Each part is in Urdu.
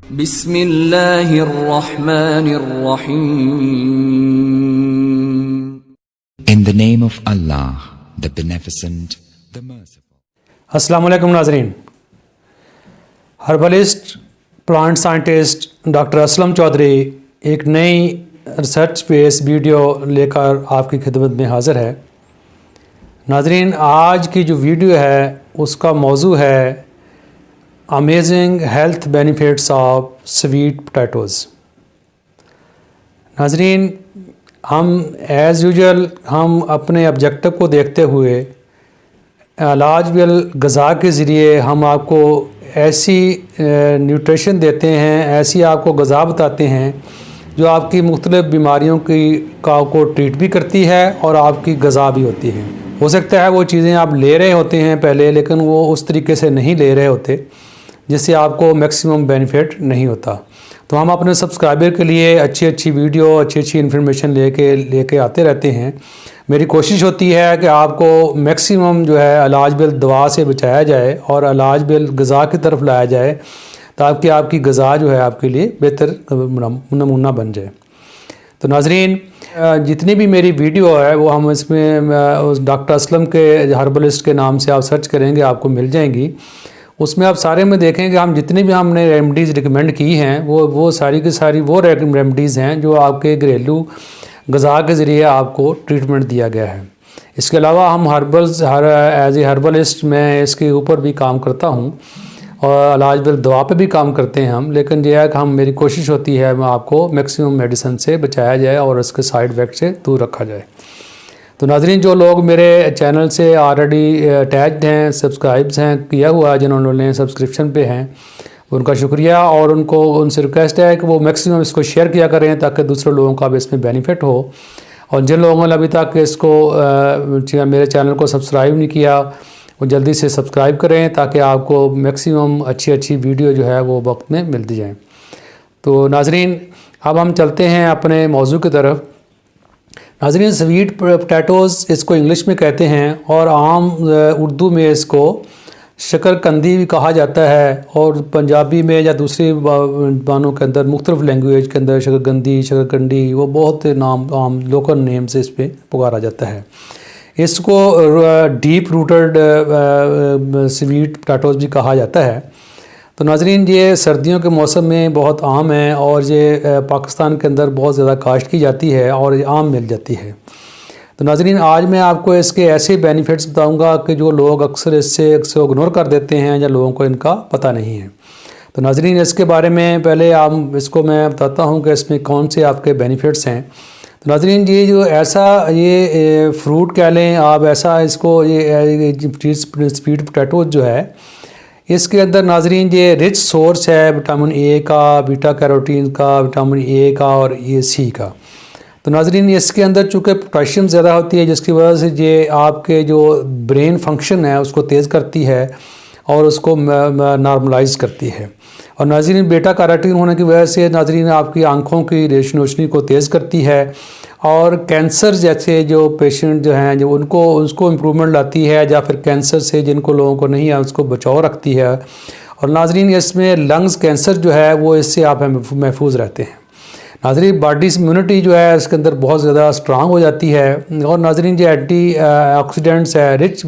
بسم اللہ الرحمن الرحیم. In the name of Allah, the Beneficent, the Merciful. السلام علیکم ناظرین. Herbalist plant scientist doctor Aslam Chaudhry ایک نئی ریسرچ بیس ویڈیو لے کر آپ کی خدمت میں حاضر ہے. ناظرین، آج کی جو ویڈیو ہے اس کا موضوع ہے amazing health benefits of sweet potatoes. ناظرین، ہم ایز یوزول ہم اپنے آبجیکٹو کو دیکھتے ہوئے علاج بالغذا کے ذریعے ہم آپ کو ایسی نیوٹریشن دیتے ہیں، ایسی آپ کو غذا بتاتے ہیں جو آپ کی مختلف بیماریوں کو ٹریٹ بھی کرتی ہے اور آپ کی غذا بھی ہوتی ہے. ہو سکتا ہے وہ چیزیں آپ لے رہے ہوتے ہیں پہلے، لیکن وہ اس طریقے سے نہیں لے رہے ہوتے جس سے آپ کو میکسیمم بینیفٹ نہیں ہوتا. تو ہم اپنے سبسکرائبر کے لیے اچھی ویڈیو، اچھی انفارمیشن لے کے آتے رہتے ہیں. میری کوشش ہوتی ہے کہ آپ کو میکسیمم جو ہے علاج بالدوا سے بچایا جائے اور علاج بالغذا کی طرف لایا جائے تاکہ آپ کی غذا جو ہے آپ کے لیے بہتر نمونہ بن جائے. تو ناظرین، جتنی بھی میری ویڈیو ہے وہ ہم اس میں ڈاکٹر اسلم کے ہربلسٹ کے نام سے آپ سرچ کریں گے، آپ کو مل جائیں گی. اس میں آپ سارے میں دیکھیں کہ ہم جتنی بھی ہم نے ریمیڈیز ریکمینڈ کی ہیں وہ ساری کی ساری وہ ریمیڈیز ہیں جو آپ کے گھریلو غذا کے ذریعے آپ کو ٹریٹمنٹ دیا گیا ہے. اس کے علاوہ ہم ایز اے ہربلسٹ میں اس کے اوپر بھی کام کرتا ہوں اور علاج بالدوا پہ بھی کام کرتے ہیں ہم، لیکن یہ ہے کہ میری کوشش ہوتی ہے میں آپ کو میکسیمم میڈیسن سے بچایا جائے اور اس کے سائیڈ افیکٹ سے دور رکھا جائے. تو ناظرین، جو لوگ میرے چینل سے آلریڈی اٹیچڈ ہیں، سبسکرائبز ہیں کیا ہوا ہے، جنہوں نے سبسکرپشن پہ ہیں، ان کا شکریہ. اور ان سے ریکویسٹ ہے کہ وہ میکسیمم اس کو شیئر کیا کریں تاکہ دوسرے لوگوں کا بھی اس میں بینیفٹ ہو. اور جن لوگوں نے ابھی تک اس کو میرے چینل کو سبسکرائب نہیں کیا وہ جلدی سے سبسکرائب کریں تاکہ آپ کو میکسیمم اچھی ویڈیو جو ہے وہ وقت میں ملتی جائیں. تو ناظرین، اب ہم چلتے ہیں اپنے موضوع کی طرف. ناظرین، سویٹ پوٹیٹوز اس کو انگلش میں کہتے ہیں اور عام اردو میں اس کو شکر قندی بھی کہا جاتا ہے، اور پنجابی میں یا دوسری زبانوں کے اندر مختلف لینگویج کے اندر شکر قندی، شکر کنڈی، وہ بہت نام عام لوکل نیم سے اس پہ پکارا جاتا ہے. اس کو ڈیپ روٹڈ سویٹ پوٹیٹوز بھی کہا جاتا ہے. تو ناظرین، یہ سردیوں کے موسم میں بہت عام ہے اور یہ پاکستان کے اندر بہت زیادہ کاشت کی جاتی ہے اور یہ عام مل جاتی ہے. تو ناظرین، آج میں آپ کو اس کے ایسے بینیفٹس بتاؤں گا کہ جو لوگ اکثر اس سے اگنور کر دیتے ہیں یا لوگوں کو ان کا پتہ نہیں ہے. تو ناظرین، اس کے بارے میں پہلے اس کو میں بتاتا ہوں کہ اس میں کون سے آپ کے بینیفٹس ہیں. تو ناظرین، یہ جو یہ فروٹ کہہ لیں آپ، ایسا اس کو یہ سویٹ پوٹیٹو جو ہے اس کے اندر ناظرین یہ رچ سورس ہے وٹامن اے کا، بیٹا کیروٹین کا، وٹامن اے کا اور سی کا. تو ناظرین، اس کے اندر چونکہ پوٹاشیم زیادہ ہوتی ہے جس کی وجہ سے یہ آپ کے جو برین فنکشن ہے اس کو تیز کرتی ہے اور اس کو نارملائز کرتی ہے. اور ناظرین، بیٹا کیروٹین ہونے کی وجہ سے ناظرین آپ کی آنکھوں کی روشنی کو تیز کرتی ہے اور کینسر جیسے جو پیشنٹ جو ہیں جو اس کو امپرومنٹ لاتی ہے، یا پھر کینسر سے جن کو لوگوں کو نہیں ہے اس کو بچاؤ رکھتی ہے. اور ناظرین، اس میں لنگز کینسر جو ہے وہ اس سے آپ محفوظ رہتے ہیں. ناظرین، باڈی امیونٹی جو ہے اس کے اندر بہت زیادہ اسٹرانگ ہو جاتی ہے. اور ناظرین، یہ اینٹی آکسیڈنٹس ہے، رچ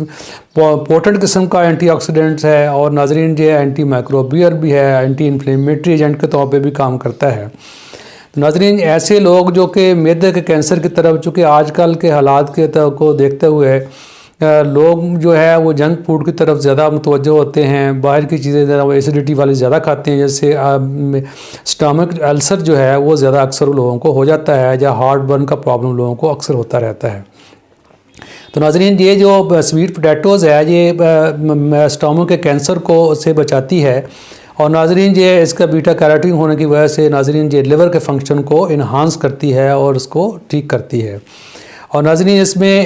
پوٹنٹ قسم کا اینٹی آکسیڈنٹس ہے. اور ناظرین، یہ اینٹی مائکروبیئر بھی ہے، اینٹی انفلیمیٹری ایجنٹ کے طور پہ بھی کام کرتا ہے. ناظرین، ایسے لوگ جو کہ معدے کے کینسر کی طرف، چونکہ آج کل کے حالات کو دیکھتے ہوئے لوگ جو ہے وہ جنک فوڈ کی طرف زیادہ متوجہ ہوتے ہیں، باہر کی چیزیں زیادہ ایسیڈیٹی والی زیادہ کھاتے ہیں، جیسے اسٹامک السر جو ہے وہ زیادہ اکثر لوگوں کو ہو جاتا ہے، یا ہارٹ برن کا پرابلم لوگوں کو اکثر ہوتا رہتا ہے. تو ناظرین، یہ جو سویٹ پوٹیٹوز ہے یہ اسٹامک کے کینسر کو سے بچاتی ہے. اور ناظرین، یہ اس کا بیٹا کیروٹین ہونے کی وجہ سے ناظرین یہ لیور کے فنکشن کو انہانس کرتی ہے اور اس کو ٹھیک کرتی ہے. اور ناظرین، اس میں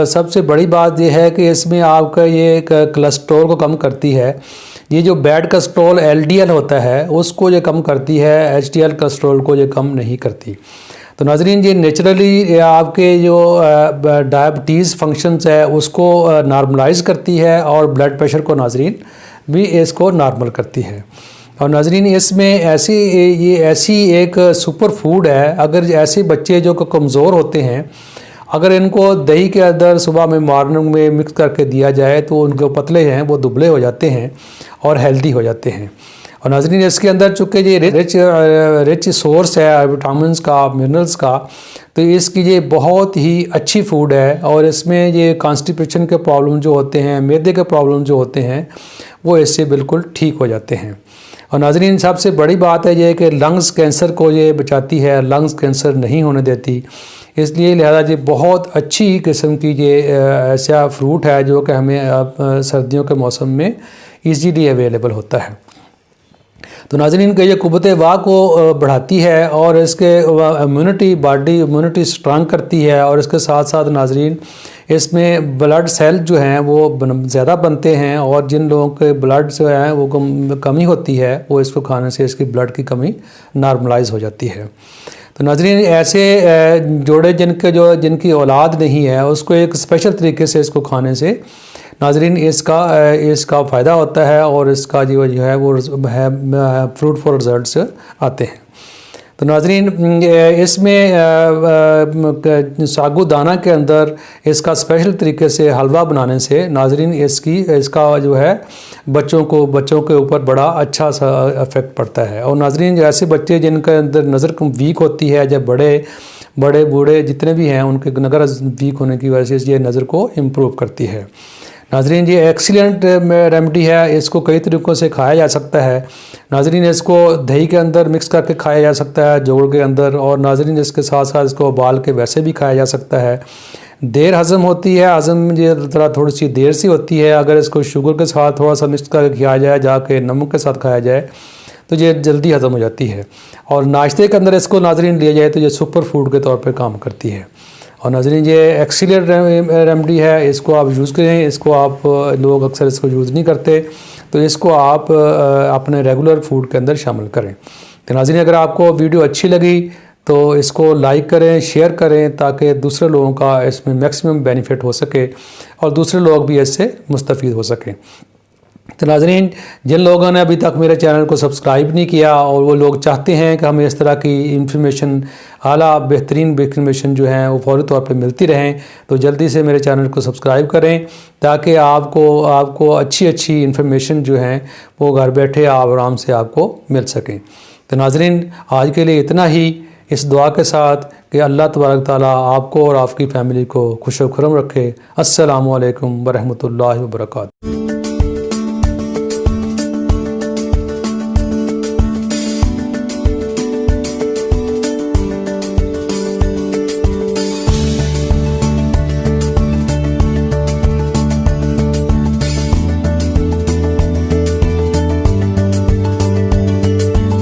سب سے بڑی بات یہ ہے کہ اس میں آپ کا یہ کولسٹرول کو کم کرتی ہے. یہ جو بیڈ کولسٹرول LDL ہوتا ہے اس کو یہ کم کرتی ہے، HDL کولسٹرول کو یہ کم نہیں کرتی. تو ناظرین، یہ نیچرلی آپ کے جو ڈائبٹیز فنکشنز ہے اس کو نارملائز کرتی ہے اور بلڈ پریشر کو ناظرین بھی اس کو نارمل کرتی ہے. اور ناظرین اس میں یہ ایسی ایک سپر فوڈ ہے، اگر ایسے بچے جو کہ کمزور ہوتے ہیں، اگر ان کو دہی کے اندر صبح میں مارننگ میں مکس کر کے دیا جائے تو ان کے پتلے ہیں وہ دبلے ہو جاتے ہیں اور ہیلدی ہو جاتے ہیں۔ اور ناظرین اس کے اندر چونکہ یہ رچ سورس ہے وٹامنس کا، منرلز کا، تو اس کی یہ بہت ہی اچھی فوڈ ہے، اور اس میں یہ کانسٹیپیشن کے پرابلم جو ہوتے ہیں، معدے کے پرابلم جو ہوتے ہیں، وہ اس سے بالکل ٹھیک ہو جاتے ہیں۔ اور ناظرین سب سے بڑی بات ہے یہ کہ لنگز کینسر کو یہ بچاتی ہے، لنگز کینسر نہیں ہونے دیتی، اس لیے لہذا یہ بہت اچھی قسم کی یہ ایسا فروٹ ہے جو کہ ہمیں سردیوں کے موسم میں ایزیلی اویلیبل ہوتا ہے۔ تو ناظرین کہ یہ قوت واء کو بڑھاتی ہے اور اس کے باڈی امیونٹی اسٹرانگ کرتی ہے، اور اس کے ساتھ ساتھ ناظرین اس میں بلڈ سیل جو ہیں وہ زیادہ بنتے ہیں، اور جن لوگوں کے بلڈ جو ہیں وہ کمی ہوتی ہے وہ اس کو کھانے سے اس کی بلڈ کی کمی نارملائز ہو جاتی ہے۔ تو ناظرین ایسے جوڑے جن کی اولاد نہیں ہے اس کو ایک اسپیشل طریقے سے اس کو کھانے سے ناظرین اس کا فائدہ ہوتا ہے، اور اس کا جو ہے وہ فروٹفل رزلٹس آتے ہیں۔ تو ناظرین اس میں ساگو دانہ کے اندر اس کا اسپیشل طریقے سے حلوہ بنانے سے ناظرین اس کا جو ہے بچوں کے اوپر بڑا اچھا سا افیکٹ پڑتا ہے۔ اور ناظرین ایسے بچے جن کے اندر نظر ویک ہوتی ہے، جب بڑے بوڑھے جتنے بھی ہیں ان کے نظر ویک ہونے کی وجہ سے یہ نظر کو امپروو کرتی ہے۔ ناظرین یہ ایکسیلنٹ ریمیڈی ہے، اس کو کئی طریقوں سے کھایا جا سکتا ہے۔ ناظرین اس کو دہی کے اندر مکس کر کے کھایا جا سکتا ہے، جوڑ کے اندر، اور ناظرین اس کے ساتھ ساتھ اس کو ابال کے ویسے بھی کھایا جا سکتا ہے۔ دیر ہضم ہوتی ہے، ہضم یہ تھوڑی سی دیر سی ہوتی ہے، اگر اس کو شوگر کے ساتھ تھوڑا سا مکس کر کے کھایا جائے، جا کے نمک کے ساتھ کھایا جائے تو یہ جلدی ہضم ہو جاتی ہے، اور ناشتے کے اندر اس کو ناظرین لیا جائے تو یہ سپر فوڈ کے طور پہ کام کرتی ہے۔ اور ناظرین یہ ایکسیلنٹ ریمیڈی ہے، اس کو آپ یوز کریں، اس کو آپ لوگ اکثر اس کو یوز نہیں کرتے، تو اس کو آپ اپنے ریگولر فوڈ کے اندر شامل کریں۔ تو ناظرین اگر آپ کو ویڈیو اچھی لگی تو اس کو لائک کریں، شیئر کریں، تاکہ دوسرے لوگوں کا اس میں میکسیمم بینیفٹ ہو سکے اور دوسرے لوگ بھی اس سے مستفید ہو سکیں۔ تو ناظرین جن لوگوں نے ابھی تک میرے چینل کو سبسکرائب نہیں کیا اور وہ لوگ چاہتے ہیں کہ ہمیں اس طرح کی انفارمیشن، اعلیٰ بہترین انفارمیشن جو ہیں وہ فوری طور پہ ملتی رہیں، تو جلدی سے میرے چینل کو سبسکرائب کریں تاکہ آپ کو اچھی انفارمیشن جو ہیں وہ گھر بیٹھے آپ آرام سے آپ کو مل سکیں۔ تو ناظرین آج کے لیے اتنا ہی، اس دعا کے ساتھ کہ اللہ تبارک تعالیٰ آپ کو اور آپ کی فیملی کو خوش و خرم رکھے۔ السلام علیکم ورحمۃ اللہ وبرکاتہ۔